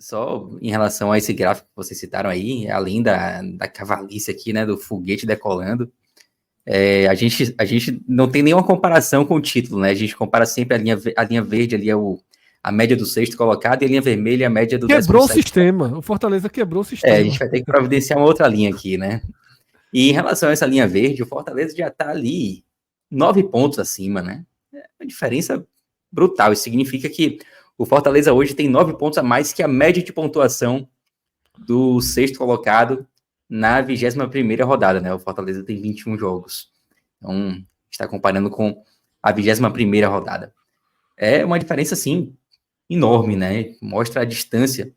só em relação a esse gráfico que vocês citaram aí, além da cavalice aqui, né, do foguete decolando, a gente não tem nenhuma comparação com o título, né? A gente compara sempre a linha verde ali, a média do sexto colocado, e a linha vermelha, a média do 17º. Quebrou o sistema. O Fortaleza quebrou o sistema. A gente vai ter que providenciar uma outra linha aqui, né? E em relação a essa linha verde, o Fortaleza já tá ali 9 pontos acima, né? É uma diferença brutal. Isso significa que o Fortaleza hoje tem 9 pontos a mais que a média de pontuação do sexto colocado na 21ª rodada, né? O Fortaleza tem 21 jogos. Então, está comparando com a 21ª rodada. É uma diferença, assim, enorme, né? Mostra a distância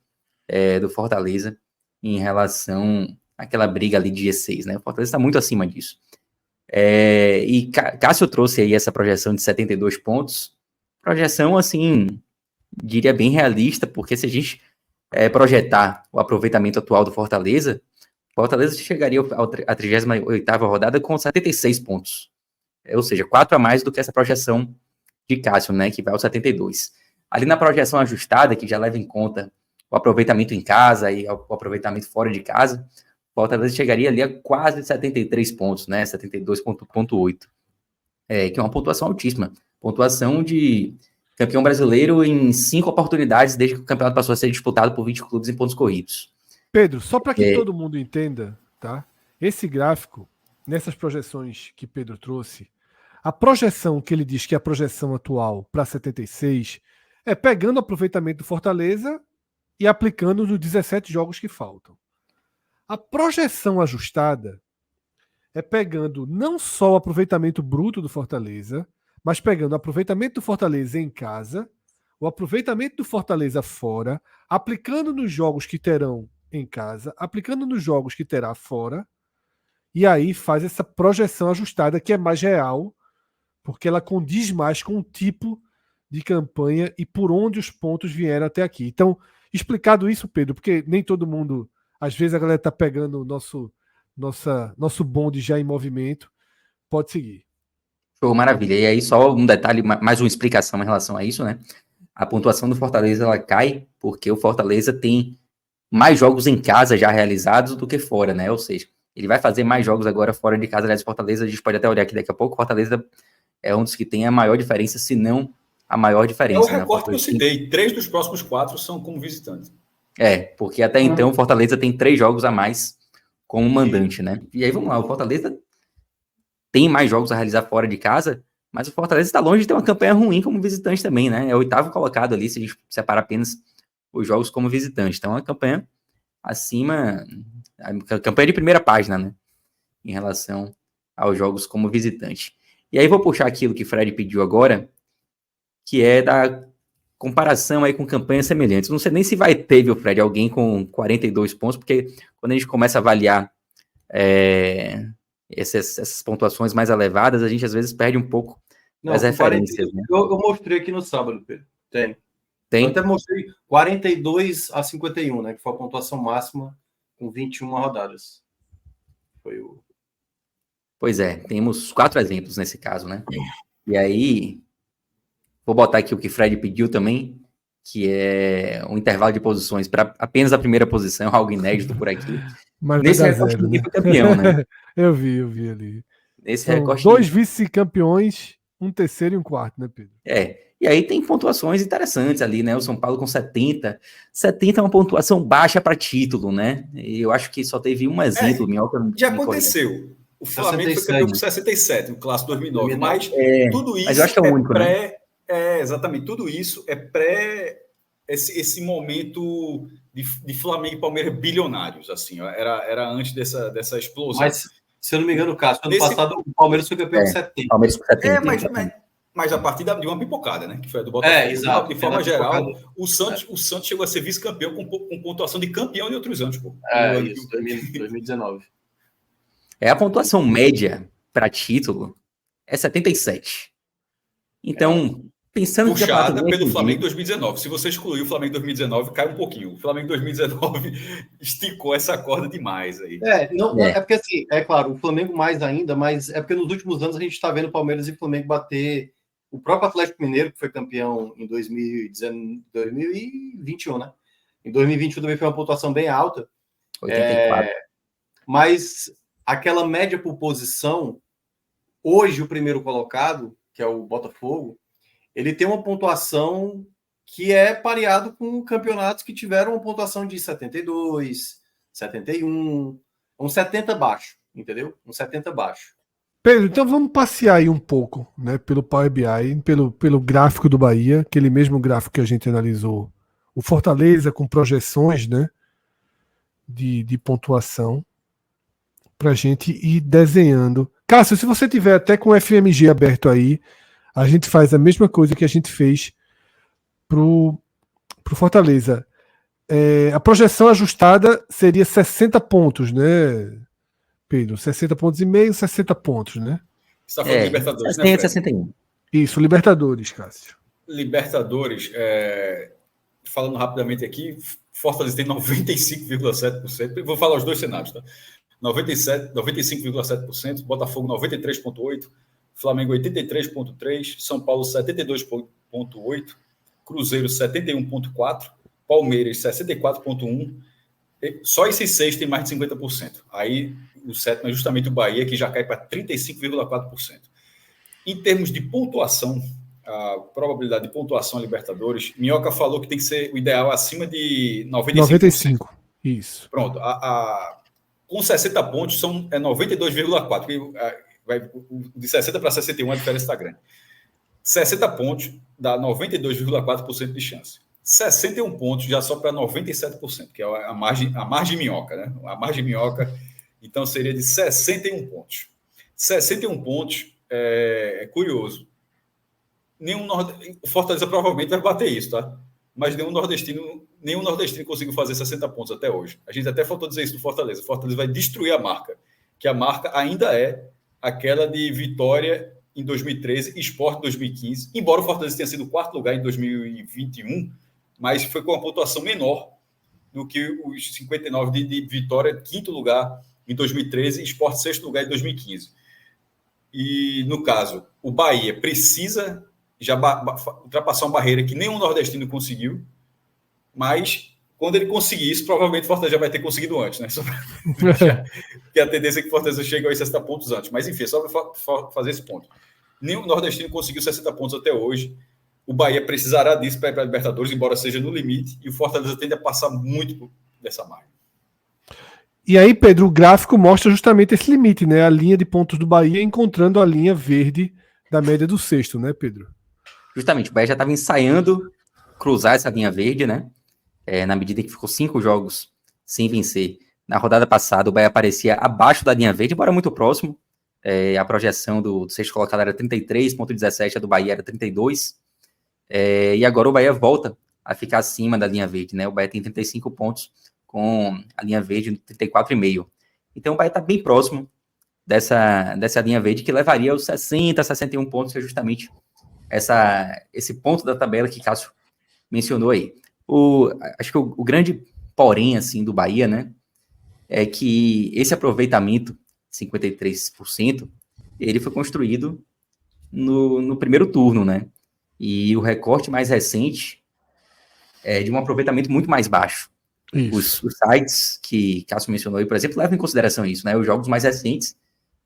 do Fortaleza em relação àquela briga ali de G6, né? O Fortaleza está muito acima disso. E Cássio trouxe aí essa projeção de 72 pontos. Projeção, assim, diria bem realista, porque se a gente projetar o aproveitamento atual do Fortaleza chegaria à 38ª rodada com 76 pontos. Ou seja, 4 a mais do que essa projeção de Cássio, né, que vai aos 72. Ali na projeção ajustada, que já leva em conta o aproveitamento em casa e o aproveitamento fora de casa, o Fortaleza chegaria ali a quase 73 pontos, né, 72,8, que é uma pontuação altíssima. Pontuação de campeão brasileiro em 5 oportunidades desde que o campeonato passou a ser disputado por 20 clubes em pontos corridos. Pedro, só para que todo mundo entenda, tá? Esse gráfico, nessas projeções que Pedro trouxe, a projeção que ele diz que é a projeção atual para 76 é pegando o aproveitamento do Fortaleza e aplicando nos 17 jogos que faltam. A projeção ajustada é pegando não só o aproveitamento bruto do Fortaleza, mas pegando o aproveitamento do Fortaleza em casa, o aproveitamento do Fortaleza fora, aplicando nos jogos que terão em casa, aplicando nos jogos que terá fora, e aí faz essa projeção ajustada que é mais real, porque ela condiz mais com o tipo de campanha e por onde os pontos vieram até aqui. Então, explicado isso, Pedro, porque nem todo mundo, às vezes a galera está pegando o nosso bonde já em movimento, pode seguir. Show, maravilha. E aí só um detalhe, mais uma explicação em relação a isso, né? A pontuação do Fortaleza, ela cai porque o Fortaleza tem mais jogos em casa já realizados do que fora, né? Ou seja, ele vai fazer mais jogos agora fora de casa. Aliás, Fortaleza, a gente pode até olhar aqui daqui a pouco, Fortaleza é um dos que tem a maior diferença, se não a maior diferença. É o recorte que eu citei, 3 dos próximos 4 são como visitante. Porque até então o Fortaleza tem 3 jogos a mais como mandante, né? E aí vamos lá, o Fortaleza tem mais jogos a realizar fora de casa, mas o Fortaleza está longe de ter uma campanha ruim como visitante também, né? É o 8º colocado ali, se a gente separar apenas os jogos como visitante. Então, é uma campanha acima, a campanha de primeira página, né? Em relação aos jogos como visitante. E aí, vou puxar aquilo que o Fred pediu agora, que é da comparação aí com campanhas semelhantes. Não sei nem se vai ter, viu, Fred, alguém com 42 pontos, porque quando a gente começa a avaliar essas pontuações mais elevadas, a gente às vezes perde um pouco das referências. 42, né? Eu mostrei aqui no sábado, Pedro. Tem? Eu até mostrei 42 a 51, né? Que foi a pontuação máxima com 21 rodadas. Foi o... Pois é, temos 4 exemplos nesse caso, né? E aí, vou botar aqui o que o Fred pediu também, que é um intervalo de posições para apenas a primeira posição, algo inédito por aqui. Mas nesse recorte ninguém foi campeão, né? eu vi ali. Nesse São recorte 2 vice-campeões, um terceiro e um quarto, né, Pedro? E aí tem pontuações interessantes ali, né? O São Paulo com 70. 70 é uma pontuação baixa para título, né? E eu acho que só teve um exemplo. Já aconteceu. O Flamengo 67. Foi campeão com 67, no Clássico 2009. Mas tudo isso mas eu acho que é o único, pré... né? Exatamente. Tudo isso é pré... Esse momento de Flamengo e Palmeiras bilionários, assim. Era antes dessa explosão. Mas, se eu não me engano, Cássio, ano passado o Palmeiras foi campeão com 70. Palmeiras com 70. Mas a partir de uma pipocada, né? Que foi a do Botafogo. Exato. De forma geral, o Santos chegou a ser vice-campeão com pontuação de campeão de outros anos, pô. Isso, 2019. A pontuação média para título é 77. Então, pensando que puxada pelo Flamengo 2019. Se você excluir o Flamengo 2019, cai um pouquinho. O Flamengo 2019 esticou essa corda demais aí. É porque assim, é claro, o Flamengo mais ainda, mas é porque nos últimos anos a gente está vendo Palmeiras e Flamengo bater o próprio Atlético Mineiro, que foi campeão em 2021, né? Em 2021 também foi uma pontuação bem alta. 84. Mas aquela média por posição, hoje o primeiro colocado, que é o Botafogo, ele tem uma pontuação que é pareado com campeonatos que tiveram uma pontuação de 72, 71, um 70 baixo, entendeu? Um 70 baixo. Pedro, então vamos passear aí um pouco, né, pelo Power BI, pelo gráfico do Bahia, aquele mesmo gráfico que a gente analisou, o Fortaleza com projeções, né, de pontuação, para a gente ir desenhando. Cássio, se você tiver até com o FMG aberto aí, a gente faz a mesma coisa que a gente fez pro Fortaleza. A projeção ajustada seria 60 pontos, né, Pedro? 60 pontos e meio, 60 pontos, né? Você está falando de Libertadores, 60, né, 61. Isso, Libertadores, Cássio. Libertadores, falando rapidamente aqui, Fortaleza tem 95,7%. Vou falar os dois cenários, tá? 95,7%, Botafogo 93,8%, Flamengo 83,3%, São Paulo 72,8%, Cruzeiro 71,4%, Palmeiras 64,1%. Só esses 6 tem mais de 50%. Aí o sétimo é justamente o Bahia, que já cai para 35,4%. Em termos de pontuação, a probabilidade de pontuação a Libertadores, Minhoca falou que tem que ser o ideal acima de 95%. 95, isso. Pronto. Com 60 pontos são 92,4%. O de 60 para 61 a diferença está grande. 60 pontos dá 92,4% de chance. 61 pontos já só para 97%, que é a margem minhoca, né? A margem minhoca, então, seria de 61 pontos. 61 pontos é curioso. O Fortaleza provavelmente vai bater isso, tá? Mas nenhum nordestino conseguiu fazer 60 pontos até hoje. A gente até faltou dizer isso do Fortaleza. O Fortaleza vai destruir a marca, que a marca ainda é aquela de Vitória em 2013 e Sport em 2015, embora o Fortaleza tenha sido o 4º lugar em 2021, mas foi com uma pontuação menor do que os 59 de Vitória, 5º lugar em 2013 e Sport 6º lugar em 2015. E, no caso, o Bahia precisa já ultrapassar uma barreira que nenhum nordestino conseguiu, mas quando ele conseguir isso, provavelmente o Fortaleza já vai ter conseguido antes, né? Porque a tendência é que o Fortaleza chegue aos 60 pontos antes. Mas, enfim, é só para fazer esse ponto. Nenhum nordestino conseguiu 60 pontos até hoje. O Bahia precisará disso para ir para a Libertadores, embora seja no limite, e o Fortaleza tende a passar muito dessa margem. E aí, Pedro, o gráfico mostra justamente esse limite, né? A linha de pontos do Bahia encontrando a linha verde da média do sexto, né, Pedro? Justamente, o Bahia já estava ensaiando cruzar essa linha verde, né? Na medida que ficou 5 jogos sem vencer. Na rodada passada, o Bahia aparecia abaixo da linha verde, embora muito próximo. A projeção do sexto colocado era 33,17, a do Bahia era 32. E agora o Bahia volta a ficar acima da linha verde, né? O Bahia tem 35 pontos com a linha verde no 34,5. Então o Bahia está bem próximo dessa linha verde, que levaria aos 60, 61 pontos, que é justamente esse ponto da tabela que Cássio mencionou aí. Acho que o grande porém assim, do Bahia, né, é que esse aproveitamento, 53%, ele foi construído no primeiro turno, né? E o recorte mais recente é de um aproveitamento muito mais baixo. Os sites que Cássio mencionou aí, por exemplo, levam em consideração isso, né? Os jogos mais recentes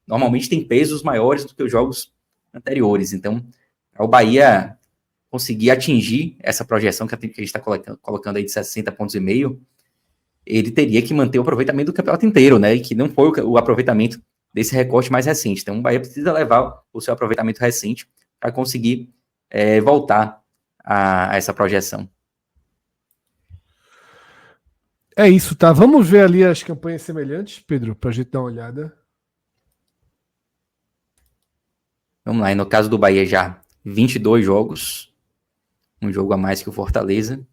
normalmente têm pesos maiores do que os jogos anteriores. Então, o Bahia conseguir atingir essa projeção que a gente está colocando aí de 60 pontos e meio, ele teria que manter o aproveitamento do campeonato inteiro, né? E que não foi o aproveitamento desse recorte mais recente. Então, o Bahia precisa levar o seu aproveitamento recente para conseguir voltar a essa projeção. É isso, tá? Vamos ver ali as campanhas semelhantes, Pedro, para a gente dar uma olhada. Vamos lá, e no caso do Bahia já 22 jogos, um jogo a mais que o Fortaleza,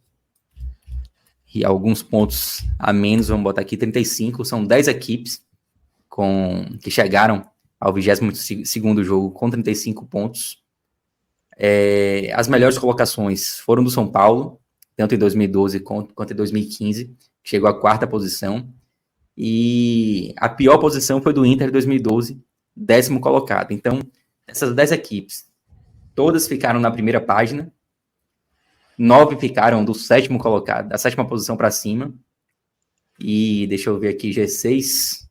e alguns pontos a menos, vamos botar aqui 35, são 10 equipes que chegaram ao 22º jogo com 35 pontos. As melhores colocações foram do São Paulo, tanto em 2012 quanto em 2015, chegou à 4ª posição, e a pior posição foi do Inter em 2012, 10º colocado. Então, essas 10 equipes, todas ficaram na primeira página, 9 ficaram do 7º colocado, da 7ª posição para cima. E deixa eu ver aqui, G6.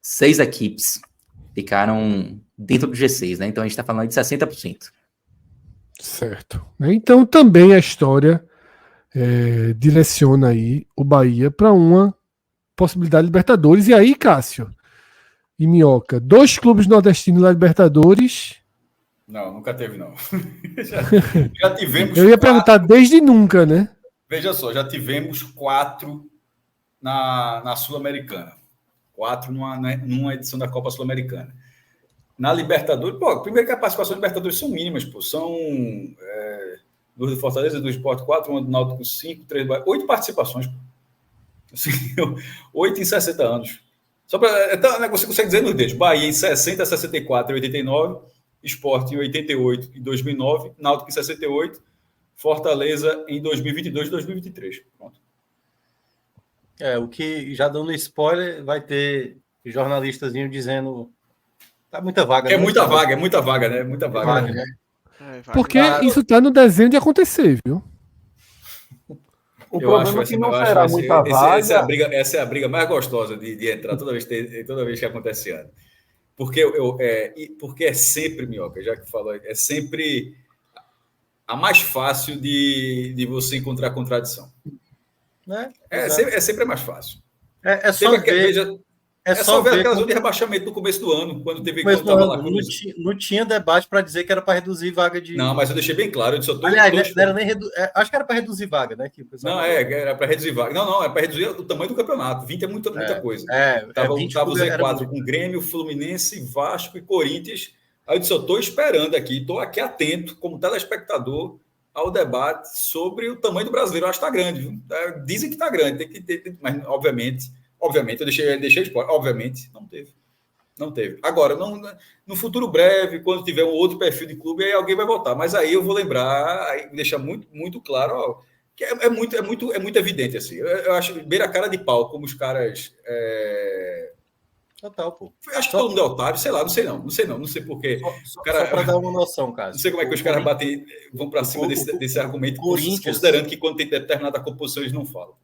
6 equipes ficaram dentro do G6, né? Então a gente está falando de 60%. Certo. Então também a história direciona aí o Bahia para uma possibilidade de Libertadores. E aí, Cássio e Minhoca, 2 clubes nordestinos na Libertadores. Não, nunca teve, não. já tivemos. Eu ia perguntar desde nunca, né? Veja só, já tivemos 4 na Sul-Americana. 4 numa edição da Copa Sul-Americana. Na Libertadores, primeiro que a participação da Libertadores são mínimas, são 2 do Fortaleza, 2 do Sport 4, 1 do Náutico 5, 3 do Bahia, 8 participações. Assim, 8 em 60 anos. Só para você consegue dizer nos dedos. Bahia em 60, 64 e 89, Sport em 88 e 2009, Náutico em 68, Fortaleza em 2022 e 2023. Pronto. O que, já dando spoiler, vai ter jornalistazinho dizendo tá muita vaga. É muita vaga, né? Muita vaga. Né? Porque isso tá no desenho de acontecer, viu? O problema é que não será muita vaga. Essa é a briga mais gostosa de entrar toda vez que acontece ano. Porque é sempre, Minhoca, já que falou, é sempre a mais fácil de você encontrar contradição. Né? É sempre a mais fácil. É só ver aquela zona de rebaixamento no começo do ano, quando teve não tinha debate para dizer que era para reduzir vaga de. Não, mas eu deixei bem claro. Aliás, não era nem acho que era para reduzir vaga, né? Não, era para reduzir vaga. Não, é para reduzir o tamanho do campeonato. 20 é muita coisa. Tava o Z4 com Grêmio, Fluminense, Vasco e Corinthians. Aí eu disse, eu estou esperando aqui, estou aqui atento, como telespectador, ao debate sobre o tamanho do brasileiro. Eu acho que está grande. Viu? Dizem que está grande, tem que ter, mas obviamente, eu deixei spoiler. Obviamente, não teve. Agora, no futuro breve, quando tiver um outro perfil de clube, aí alguém vai votar. Mas aí eu vou lembrar, aí deixar muito, muito claro, que é muito evidente assim. Eu acho beira a cara de pau, como os caras. Total, pô. Acho que todo mundo é otário, sei lá, não sei porquê. Só para dar uma noção, cara. Não sei como é que os caras vão para cima desse argumento, considerando que quando tem determinada composição eles não falam.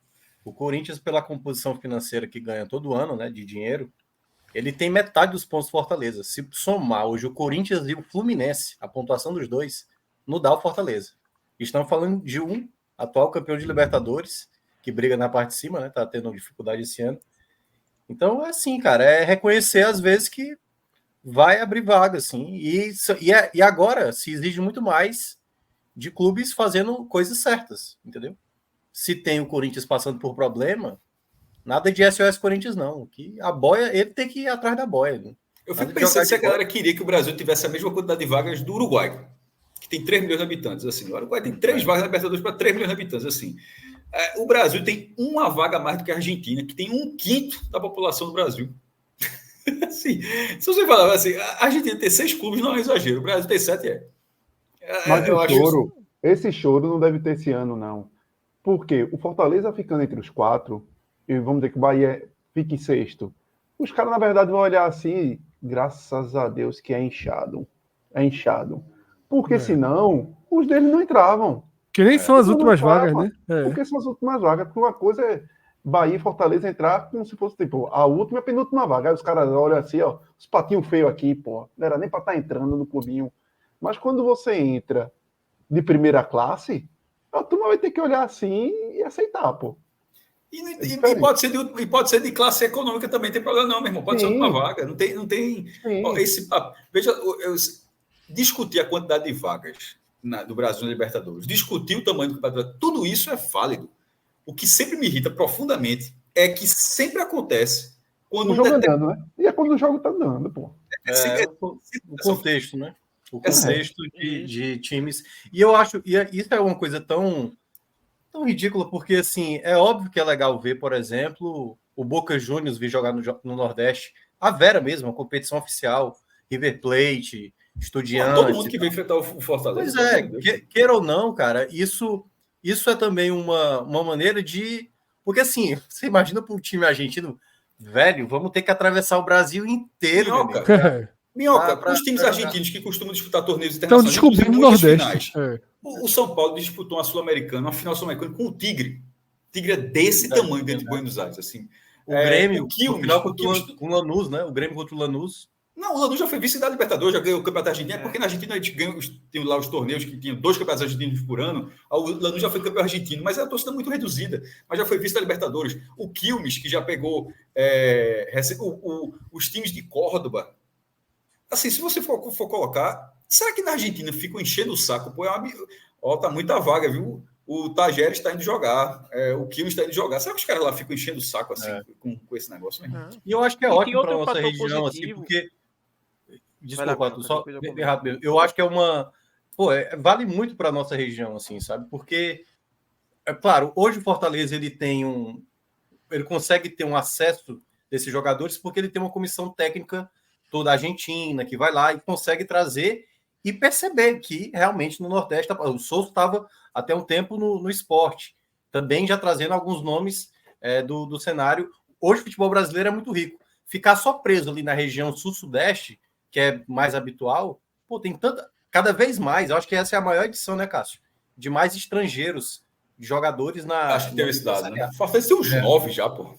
O Corinthians, pela composição financeira que ganha todo ano, né, de dinheiro, ele tem metade dos pontos do Fortaleza. Se somar hoje o Corinthians e o Fluminense, a pontuação dos dois, não dá o Fortaleza. Estamos falando de um atual campeão de Libertadores, que briga na parte de cima, né, tá tendo dificuldade esse ano. Então, é assim, cara, é reconhecer às vezes que vai abrir vaga, assim, e agora se exige muito mais de clubes fazendo coisas certas, entendeu? Se tem o Corinthians passando por problema, nada de SOS Corinthians, não. Que a boia, ele tem que ir atrás da boia. Né? Eu fico pensando se a galera queria que o Brasil tivesse a mesma quantidade de vagas do Uruguai, que tem 3 milhões de habitantes. Assim. O Uruguai tem 3 vagas na Libertadores para 3 milhões de habitantes. Assim. O Brasil tem uma vaga a mais do que a Argentina, que tem 1/5 da população do Brasil. Assim, se você falar assim, a Argentina tem 6 clubes, não é exagero. O Brasil tem 7, Mas esse choro não deve ter esse ano, não. Porque o Fortaleza ficando entre os 4, e vamos dizer que o Bahia fique em 6º, os caras, na verdade, vão olhar assim, graças a Deus que é inchado. É inchado. Porque senão, os deles não entravam. Que nem são as últimas vagas, né? Porque são as últimas vagas. Porque uma coisa é Bahia e Fortaleza entrar como se fosse, tipo, a última e a penúltima vaga. Aí os caras olham assim, ó, os patinhos feios aqui, pô. Não era nem pra estar entrando no clubinho. Mas quando você entra de primeira classe, a turma vai ter que olhar assim e aceitar, pô. E pode ser de classe econômica também, tem problema não, meu irmão. Pode ser uma vaga. Não tem esse papo. Veja, eu discutir a quantidade de vagas do Brasil na Libertadores, discutir o tamanho do campeonato, tudo isso é válido. O que sempre me irrita profundamente é que sempre acontece quando o jogo andando, né? E é quando o jogo tá andando, pô. O contexto, né? O contexto de times. E eu acho, isso é uma coisa tão ridícula, porque assim, é óbvio que é legal ver, por exemplo, o Boca Juniors vir jogar no Nordeste, a Vera mesmo, a competição oficial, River Plate, Estudiantes. Todo mundo que vem enfrentar o Fortaleza. Pois é, queira ou não, cara, isso é também uma maneira de... Porque assim, você imagina para um time argentino, velho, vamos ter que atravessar o Brasil inteiro. Minhoca, os times argentinos que costumam disputar torneios estão internacionais... descobrindo o Nordeste. O São Paulo disputou uma Sul-Americana, uma final sul-americana com o Tigre. Tigre é desse tamanho dentro de Buenos Aires, assim. O Grêmio, o Quilmes, final com o Lanús, né? O Grêmio contra o Lanús. Não, o Lanús já foi vice da Libertadores, já ganhou o Campeonato Argentino, porque na Argentina a gente ganha, tem lá os torneios que tinham 2 campeonatos argentinos por ano, o Lanús já foi campeão argentino, mas é a torcida muito reduzida, mas já foi vice da Libertadores. O Quilmes, que já pegou os times de Córdoba. Assim, se você for colocar, será que na Argentina ficam enchendo o saco? Pô, tá muita vaga, viu? O Tajeres está indo jogar, o Quilmes está indo jogar. Será que os caras lá ficam enchendo o saco assim, com esse negócio mesmo? E eu acho que é ótimo para a nossa região, assim, porque... Desculpa, só rápido. Eu acho que é uma... Pô, vale muito para a nossa região, assim, sabe? Porque, é claro, hoje o Fortaleza ele consegue ter um acesso desses jogadores porque ele tem uma comissão técnica toda argentina que vai lá e consegue trazer e perceber que realmente no Nordeste... O Souza estava até um tempo no esporte, também já trazendo alguns nomes do cenário. Hoje o futebol brasileiro é muito rico. Ficar só preso ali na região sul-sudeste, que é mais habitual, pô, tem cada vez mais, eu acho que essa é a maior edição, né, Cássio? De mais estrangeiros, de jogadores na... Acho que teve esse dado, né? Fortaleza tem uns 9 já, pô.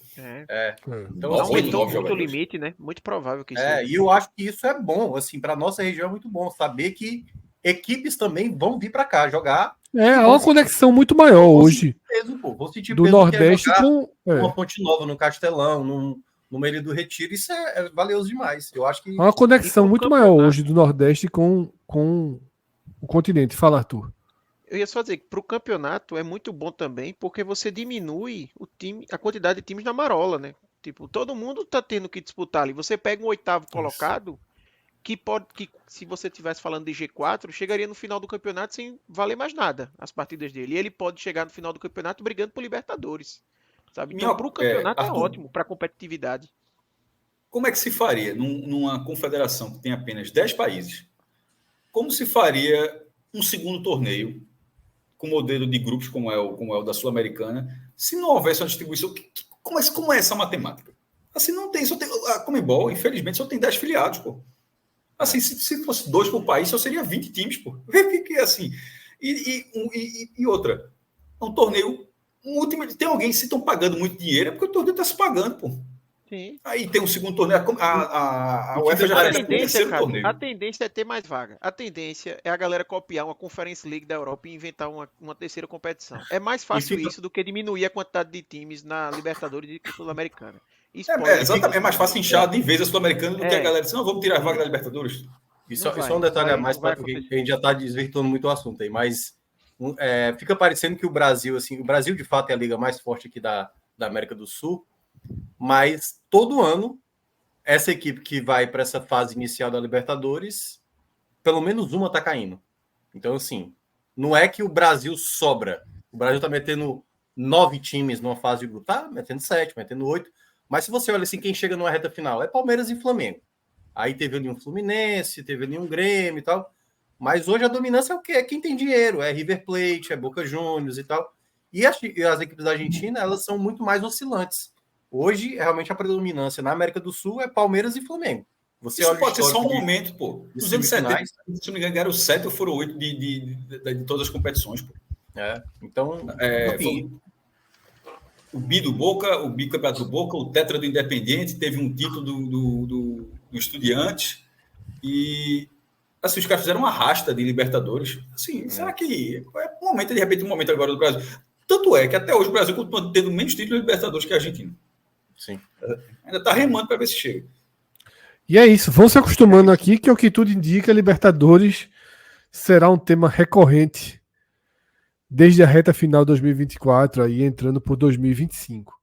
Então, aumentou muito o limite, né? Muito provável que isso... E eu acho que isso é bom, assim, para nossa região é muito bom, saber que equipes também vão vir para cá jogar. Há uma conexão muito maior hoje do Nordeste com uma Fonte Nova, no Castelão, no meio do Retiro. Isso é valioso demais. Eu acho que há uma conexão muito maior hoje do Nordeste com o continente. Fala, Arthur. Eu ia só dizer que para o campeonato é muito bom também, porque você diminui a quantidade de times na marola, né? Tipo, todo mundo tá tendo que disputar ali. Você pega um 8º colocado, que se você estivesse falando de G4, chegaria no final do campeonato sem valer mais nada as partidas dele. E ele pode chegar no final do campeonato brigando por Libertadores. Sabe? Então, para o campeonato Arthur, é ótimo, para a competitividade. Como é que se faria numa confederação que tem apenas 10 países? Como se faria um segundo torneio com modelo de grupos como é o da Sul-Americana, se não houvesse uma distribuição? Como é essa matemática? Assim, não tem, a Conmebol, infelizmente, só tem 10 filiados, pô. Assim, se fosse 2 por país, só seria 20 times, pô. Assim. E outra, um torneio tem alguém, se estão pagando muito dinheiro, é porque o torneio está se pagando, pô. Sim. Aí tem um segundo torneio, a UEFA já fez o terceiro torneio. A tendência é ter mais vaga. A tendência é a galera copiar uma Conference League da Europa e inventar uma terceira competição. É mais fácil isso do que diminuir a quantidade de times na Libertadores e Sul-Americana. Exatamente, é mais fácil inchar de vez a Sul-Americana do que a galera dizer, não, vamos tirar a vaga da Libertadores. Isso é um detalhe a mais, porque a gente já está desvirtuando muito o assunto aí, mas fica parecendo que o Brasil, assim, o Brasil de fato é a liga mais forte aqui da América do Sul, mas todo ano essa equipe que vai para essa fase inicial da Libertadores, pelo menos uma está caindo. Então, assim, não é que o Brasil sobra. O Brasil está metendo 9 times numa fase de grupo, tá metendo 7, metendo 8, mas se você olha assim, quem chega numa reta final é Palmeiras e Flamengo. Aí teve ali um Fluminense, teve ali um Grêmio e tal. Mas hoje a dominância é o quê? É quem tem dinheiro, é River Plate, é Boca Juniors e tal. E as equipes da Argentina, elas são muito mais oscilantes. Hoje, realmente, a predominância na América do Sul é Palmeiras e Flamengo. Isso pode ser só um momento, pô. Nos anos 70, se não me engano, ganharam 7 ou foram 8 de todas as competições, pô. Então, o Bi do Boca, o bicampeonato do Boca, o Tetra do Independiente, teve um título do Estudiantes e assim, os caras fizeram uma arrasta de Libertadores. Assim, será que é um momento, de repente, um momento agora do Brasil? Tanto é que até hoje o Brasil continua tendo menos títulos de Libertadores que a Argentina. Sim. Ainda está remando para ver se chega. E é isso, vão se acostumando aqui que o que tudo indica, Libertadores será um tema recorrente desde a reta final de 2024, aí entrando por 2025.